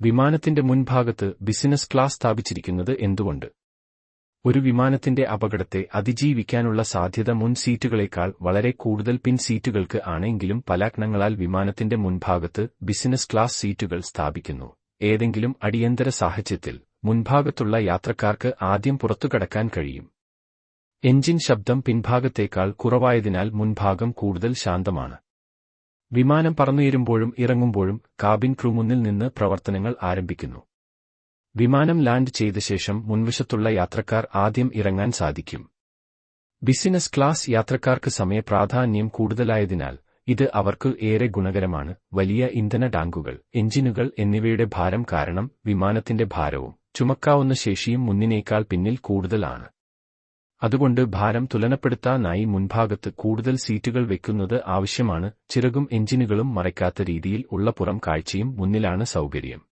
വിമാനത്തിന്റെ മുൻഭാഗത്ത് business class സ്ഥാപിച്ചിരിക്കുന്നത് എന്തുകൊണ്ട്? ഒരു വിമാനത്തിന്റെ അപകടത്തെ അതിജീവിക്കാനുള്ള സാധ്യത മുൻ സീറ്റുകളേക്കാൾ വളരെ കൂടുതൽ പിൻ സീറ്റുകൾക്ക് ആണെങ്കിലും പല കാരണങ്ങളാൽ വിമാനത്തിന്റെ മുൻഭാഗത്ത് ബിസിനസ് ക്ലാസ് സീറ്റുകൾ സ്ഥാപിക്കുന്നു. ഏതെങ്കിലും അടിയന്തര സാഹചര്യത്തിൽ മുൻഭാഗത്തുള്ള യാത്രക്കാർക്ക് ആദ്യം പുറത്തുകടക്കാൻ കഴിയും. എഞ്ചിൻ ശബ്ദം പിൻഭാഗത്തേക്കാൾ കുറവായതിനാൽ മുൻഭാഗം കൂടുതൽ ശാന്തമാണ്. വിമാനം പറന്നുയരുമ്പോഴും ഇറങ്ങുമ്പോഴും കാബിൻ ക്രൂ മുന്നിൽ നിന്ന് പ്രവർത്തനങ്ങൾ ആരംഭിക്കുന്നു. വിമാനം ലാൻഡ് ചെയ്ത ശേഷം മുൻവശത്തുള്ള യാത്രക്കാർ ആദ്യം ഇറങ്ങാൻ സാധിക്കും. ബിസിനസ് ക്ലാസ് യാത്രക്കാർക്ക് സമയ പ്രാധാന്യം കൂടുതലായതിനാൽ ഇത് അവർക്ക് ഏറെ ഗുണകരമാണ്. വലിയ ഇന്ധന ടാങ്കുകൾ, എഞ്ചിനുകൾ എന്നിവയുടെ ഭാരം കാരണം വിമാനത്തിന്റെ ഭാരവും ചുമക്കാവുന്ന ശേഷിയും മുന്നിനേക്കാൾ പിന്നിൽ കൂടുതലാണ്. അതുകൊണ്ട് ഭാരം തുലനപ്പെടുത്താനായി മുൻഭാഗത്ത് കൂടുതൽ സീറ്റുകൾ വെക്കുന്നത് ആവശ്യമാണ്. ചിറകും എഞ്ചിനുകളും മറയ്ക്കാത്ത രീതിയിൽ ഉള്ള പുറം കാഴ്ചയും മുന്നിലാണ് സൗകര്യം.